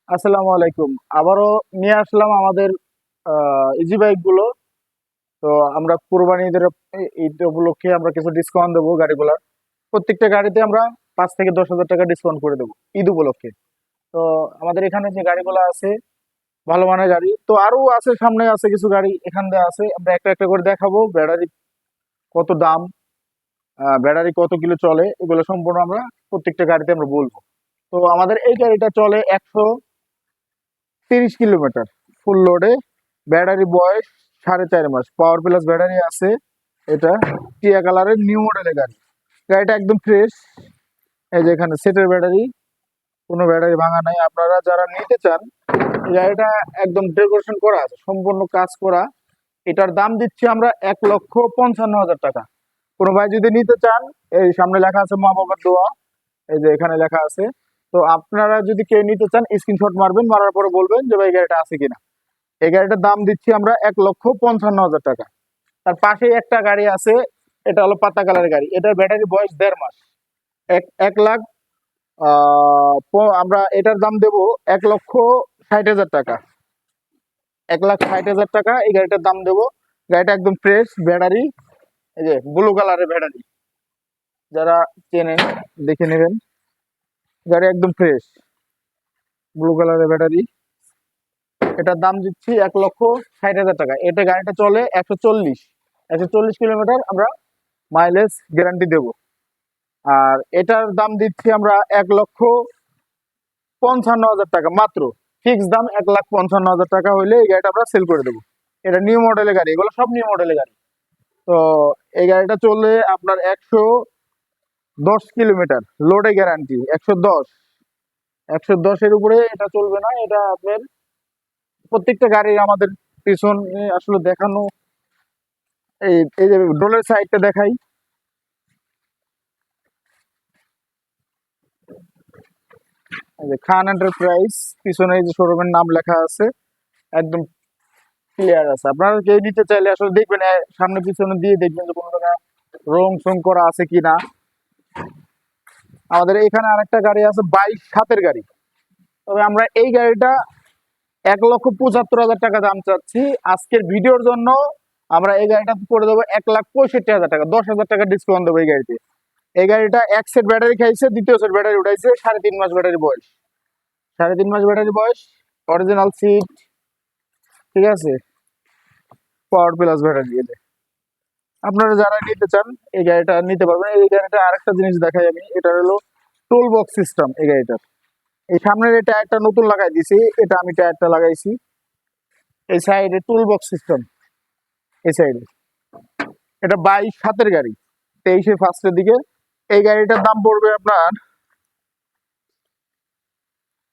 আসসালামু আলাইকুম। আবারও নিয়ে আসলাম আমাদের ইজি বাইক গুলো। তো আমরা কুরবানি ঈদের ঈদ উপলক্ষে আমরা কিছু ডিসকাউন্ট দেবো গাড়িগুলার। প্রত্যেকটা গাড়িতে আমরা 5 থেকে 10 হাজার টাকা ডিসকাউন্ট করে দেবো ঈদ উপলক্ষে। তো আমাদের এখানে যে গাড়িগুলো আছে ভালো মানের গাড়ি, তো আরো আছে, সামনে আছে কিছু গাড়ি, এখান দিয়ে আছে, আমরা একটা একটা করে দেখাবো। ব্যাটারি কত দাম, ব্যাটারি কত কিলো চলে, এগুলো সম্পূর্ণ আমরা প্রত্যেকটা গাড়িতে আমরা বলবো। তো আমাদের এই গাড়িটা চলে 130 কিলোমিটার ফুল লোডে। ব্যাটারি বয়স 4.5 মাস, পাওয়ার প্লাস ব্যাটারি আছে। এটা টিয়া কালারের নিউ মডেলের গাড়ি। গাড়িটা একদম ফ্রেশ। এই যে এখানে সেটের ব্যাটারি, কোনো ব্যাটারি ভাঙা নাই। আপনারা যারা নিতে চান, এই গাড়িটা একদম ডেকোরেশন করা আছে, সম্পূর্ণ কাজ করা। এটার দাম দিচ্ছি আমরা 1,55,000 টাকা। কোনো ভাই যদি নিতে চান, এই সামনে লেখা আছে মা বাবার দোয়া, এই যে এখানে লেখা আছে। তো আপনারা যদি কেউ নিতে চান, স্ক্রিনশট মারবেন, মারার পরে বলবেন যে ভাই গাড়িটা আছে কিনা। এই গাড়িটার দাম দিচ্ছি আমরা 1,55,000 টাকা। তার পাশেই একটা গাড়ি আছে, এটা হলো পাতা কালারের গাড়ি। এটার ব্যাটারি বয়স 1.5 মাস। এক লাখ আমরা এটার দাম দেবো 1,60,000 টাকা। 1,60,000 টাকা এই গাড়িটার দাম দেবো। গাড়িটা একদম ফ্রেশ ব্যাটারি, এই যে ব্লু কালারের ব্যাটারি, যারা চেনেন দেখে নেবেন। গাড়ি একদম ফ্রেশ, ব্লু কালারের ব্যাটারি। এটার দাম দিচ্ছি 1,60,000 টাকা। এটা গাড়িটা চলে 140 কিলোমিটার আমরা মাইলেজ গ্যারান্টি দেব। আর এটার দাম দিচ্ছি আমরা 1,55,000 টাকা মাত্র। ফিক্স দাম 1,55,000 টাকা হইলে এই গাড়িটা আমরা সেল করে দেবো। এটা নিউ মডেলের গাড়ি, এগুলো সব নিউ মডেলের গাড়ি। তো এই গাড়িটা চললে আপনার 110 কিলোমিটার লোডে গ্যারান্টি। 110 এর উপরে এটা চলবে না। এটা আপনার প্রত্যেকটা গাড়ির আমাদের পিছন আসলে দেখানো। এই যে ডোলের সাইডটা দেখাই, এই যে খান এন্টারপ্রাইজ, পিছনে এই যে শোরুমের নাম লেখা আছে, একদম ক্লিয়ার আছে। আপনারা কেউ নিতে চাইলে আসলে দেখবেন, সামনে পিছনে দিয়ে দেখবেন যে কোনো জায়গায় রং সং করা আছে কিনা। আমাদের এখানে আরেকটা গাড়ি আছে 22 হাতের গাড়ি। তবে আমরা এই গাড়িটা 1,75,000 টাকা দাম চাচ্ছি আজকের ভিডিওর জন্য। আমরা এই গাড়িটা করে দেবো 1,65,000 টাকা, 10,000 টাকা ডিসকাউন্ট দেবো এই গাড়িতে। এই গাড়িটা এক সেট ব্যাটারি খাইছে, দ্বিতীয় সেট ব্যাটারি উঠাইছে, 3.5 মাস ব্যাটারি বয়স। 3.5 মাস ব্যাটারি বয়স, অরিজিনাল সিট, ঠিক আছে, পাওয়ার প্লাস ব্যাটারি। আপনারা যারা নিতে চান এই গাড়িটা নিতে পারবেন। এই গাড়িটা আরেকটা জিনিস দেখাই আমি, এটা হলো টোল বক্স সিস্টেম। এই গাড়িটার এই সামনের এই টায়ারটা নতুন লাগাই দিছি, এটা আমি টায়ারটা লাগাইছি। এই সাইডে টুল বক্স সিস্টেম, এই সাইডে। এটা 22 হাতের গাড়ি, 23-এ ফার্স্টের দিকে। এই গাড়িটার দাম পড়বে আপনার,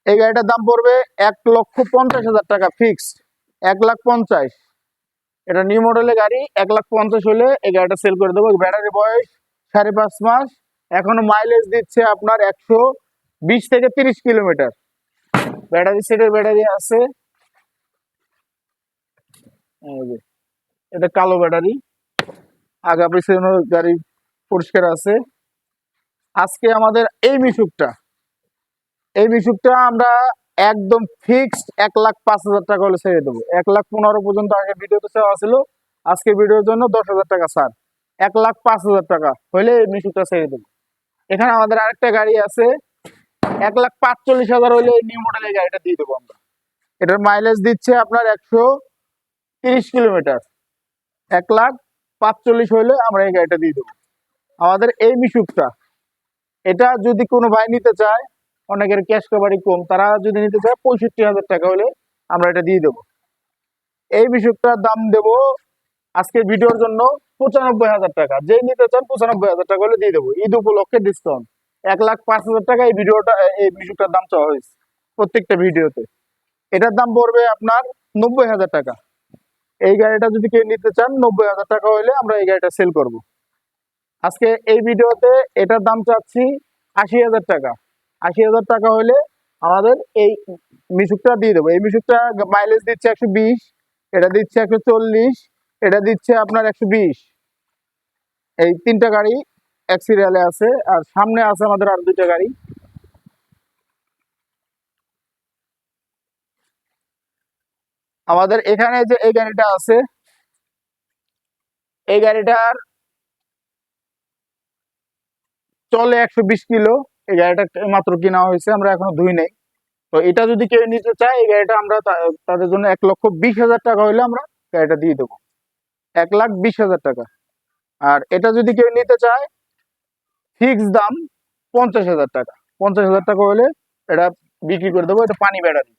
এই গাড়িটার দাম পড়বে 1,50,000 টাকা ফিক্সড। 1,50,000। এটা নিউ মডেলের গাড়ি, 1,50,000 হলে এই গাড়িটা সেল করে দেবো। ব্যাটারি বয়স 5.5 মাস, এখনো মাইলেজ দিচ্ছে আপনার 120 থেকে 30 কিলোমিটার। ব্যাটারি সেটের ব্যাটারি আছে। এই যে এটা কালো ব্যাটারি, আগা পিছনে গাড়ি পরিষ্কার আছে। আজকে আমাদের এই মিশুকটা আমরা একদম ফিক্সড 1,05,000 টাকা হলে ছেড়ে দেবো। 1,15,000 পর্যন্ত আগের ভিডিওতে চাওয়া ছিল, আজকে ভিডিওর জন্য 10,000 টাকা ছাড়। 1,05,000 টাকা হলে এই মিশুকটা ছেড়ে দেবো। এখানে আমাদের আরেকটা গাড়ি আছে, 1,45,000 হলে নিউ মডেলের গাড়িটা দিয়ে দেবো আমরা। এটার মাইলেজ দিচ্ছে আপনার 130 কিলোমিটার। 1,45,000 হলে আমরা এই গাড়িটা দিয়ে দেবো। আমাদের এই মিশুকটা, এটা যদি কোনো ভাই নিতে চায়, অনেকের ক্যাশ কাভারি কম, তারা যদি নিতে চায় 65,000 টাকা হলে আমরা এটা দিয়ে দেবো। এই মিশুকটার দাম দেবো আজকের ভিডিওর জন্য 95,000 টাকা। যেই নিতে চান 95,000 টাকা হলে দিয়ে দেবো ঈদ উপলক্ষে ডিসকাউন্ট। 1,05,000 টাকা এই ভিডিওটা, এই মিশুকটার দাম চাওয়া হয়েছে প্রত্যেকটা ভিডিওতে। এটার দাম পড়বে আপনার 90,000 টাকা। এই গাড়িটা যদি কেউ নিতে চান, 90,000 টাকা হলে আমরা এই গাড়িটা সেল করব। আজকে এই ভিডিওতে এটার দাম চাচ্ছি 80,000 টাকা। 80,000 টাকা হলে আমাদের এই মিশুকটা দিয়ে দেবো। এই মিশুকটা মাইলেজ দিচ্ছে 120, এটা দিচ্ছে 140, এটা দিচ্ছে আপনার 120। এই তিনটা গাড়ি এক সিরিয়ালে আছে, আর সামনে আছে আমাদের আর দুইটা গাড়ি। আমাদের এখানে যে এই গাড়িটা আছে, এই গাড়িটার চলে 120 কিলো। এই গাড়িটা মাত্র কেনা হয়েছে, আমরা এখনো ধুই নেই। তো এটা যদি কেউ নিতে চায়, এই গাড়িটা আমরা তাদের জন্য 1,20,000 টাকা হইলে আমরা গাড়িটা দিয়ে দেবো। 1,20,000 টাকা। আর এটা যদি কেউ নিতে চায়, ফিক্স দাম 50,000 টাকা। 50,000 টাকা হলে এটা বিক্রি করে দেবো। এটা পানি ব্যাটারি,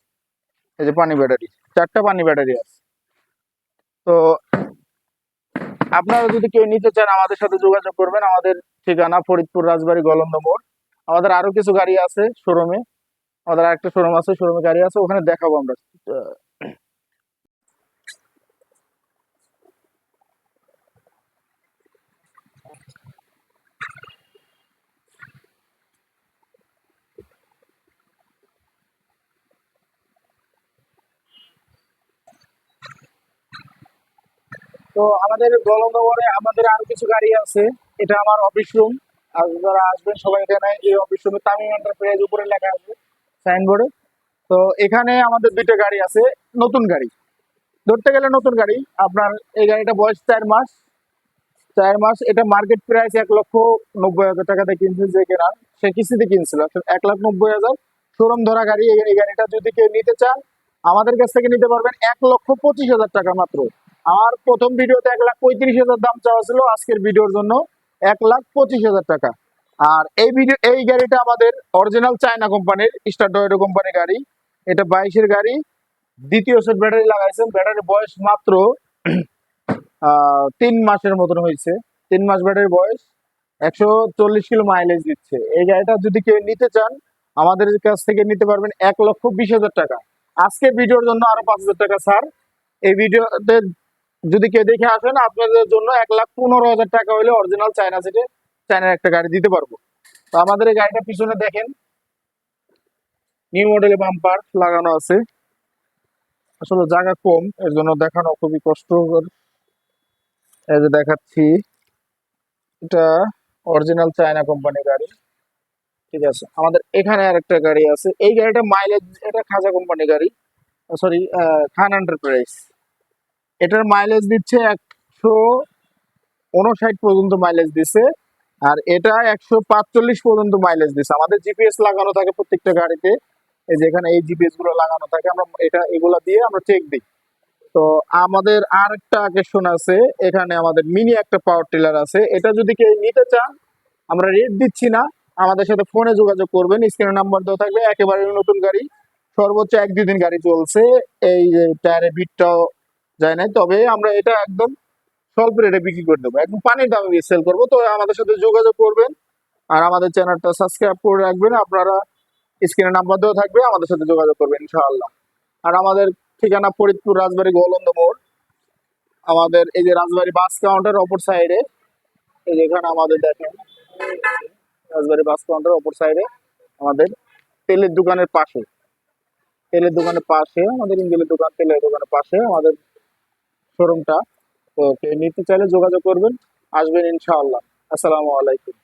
এই যে পানি ব্যাটারি, 4টা পানি ব্যাটারি আছে। তো আপনারা যদি কেউ নিতে চান, আমাদের সাথে যোগাযোগ করবেন। আমাদের ঠিকানা ফরিদপুর রাজবাড়ী গলন্দ মোড়। আমাদের আরো কিছু গাড়ি আছে শোরুমে, আমাদের আরেকটা শোরুম আছে, শোরুমে গাড়ি আছে, ওখানে দেখাবো আমরা। তো আমাদের গলন্দ মোড়ে আমাদের আরো কিছু গাড়ি আছে। এটা আমার অফিস রুম। আর যারা আসবেন সবাই এখানে, এই অফিস রুমে তামিম এন্টারপ্রাইজ উপরে লেখা আছে সাইনবোর্ডে। তো এখানে আমাদের দুইটা গাড়ি আছে, নতুন গাড়ি ধরতে গেলে নতুন গাড়ি। আপনার এই গাড়িটা বয়স 4 মাস। 4 মাস। এটা মার্কেট প্রাইস 1,90,000 টাকাতে কিনছে যে কেনার, সে কিস্তিতে কিনছিল। 1,90,000 শোরুম ধরা গাড়ি। এই গাড়িটা যদি কেউ নিতে চান, আমাদের কাছ থেকে নিতে পারবেন 1,25,000 টাকা মাত্র। আমার প্রথম ভিডিওতে 1,35,000 দাম চাওয়া ছিল, আজকের ভিডিওর জন্য 1,25,000 টাকা। আর এই গাড়িটা আমাদের অরিজিনাল চায়না কোম্পানির, স্টারডয়েড কোম্পানির গাড়ি। এটা 22-এর গাড়ি, দ্বিতীয় সেট ব্যাটারি লাগাইছেন। ব্যাটারির বয়স মাত্র 3 মাসের মতন হয়েছে। 3 মাস ব্যাটারি বয়স, 140 কিলো মাইলেজ দিচ্ছে। এই গাড়িটা যদি কেউ নিতে চান, আমাদের কাছ থেকে নিতে পারবেন 1,20,000 টাকা। আজকে ভিডিওর জন্য আরো 5,000 টাকা ছাড়। এই ভিডিওতে যদি কেউ দেখে আসেন, আপনাদের জন্য 1,15,000 টাকা হলে অরিজিনাল চায়না সেটে চায়নার একটা গাড়ি দিতে পারবো। তো আমাদের এই গাড়িটা পিছনে দেখেন, নিউ মডেলে বাম্পার লাগানো আছে। আসলে জায়গা কম, এর জন্য দেখানো খুবই কষ্টকর। এই যে দেখাচ্ছি, এটা অরিজিনাল চায়না কোম্পানির গাড়ি। ঠিক আছে, আমাদের এখানে আরেকটা গাড়ি আছে। এই গাড়িটা মাইলেজ, এটা খাজা কোম্পানির গাড়ি, সরি, খান এন্টারপ্রাইজ। এটার মাইলেজ দিচ্ছে 159 পর্যন্ত মাইলেজ দিছে। আর এটা 145 পর্যন্ত মাইলেজ দিছে। আমাদের জিপিএস লাগানো থাকে প্রত্যেকটা গাড়িতে, এই যে এখানে এই জিপিএস গুলো লাগানো থাকে। আমরা এগুলা দিয়ে আমরা চেক দিই। তো আমাদের আর একটা আকর্ষণ আছে, এখানে আমাদের মিনি একটা পাওয়ার টিলার আছে। এটা যদি কেউ নিতে চান, আমরা রেট দিচ্ছি না, আমাদের সাথে ফোনে যোগাযোগ করবেন, স্ক্রিনে নাম্বার দেওয়া থাকবে। একেবারে নতুন গাড়ি, সর্বোচ্চ 1-2 দিন গাড়ি চলছে। এই যে টায়ারের বিটটাও যায় নাই, তবে আমরা এটা একদম স্বল্প রেটে বিক্রি করে দেবো, একদম পানির দামে সেল করবো। তো আমাদের সাথে যোগাযোগ করবেন, আর আমাদের চ্যানেলটা সাবস্ক্রাইব করে রাখবেন। আপনারা স্ক্রিনে নাম্বার দেওয়া থাকবে, আমাদের সাথে যোগাযোগ করবেন ইনশাআল্লাহ। আর আমাদের ঠিকানা ফরিদপুর রাজবাড়ী গোলন্দ মোড়। আমাদের এই যে রাজবাড়ী বাস কাউন্টার অপর সাইডে, এই যে এখানে আমাদের দেখেন, রাজবাড়ী বাস কাউন্টার অপর সাইডে আমাদের তেলের দোকানের পাশে, তেলের দোকানের পাশে আমাদের ইঞ্জিনের দোকান, তেলের দোকানের পাশে আমাদের শোরুমটা। তো কেউ নিতে চাইলে যোগাযোগ করবেন, আসবেন ইনশাআল্লাহ। আসসালামু আলাইকুম।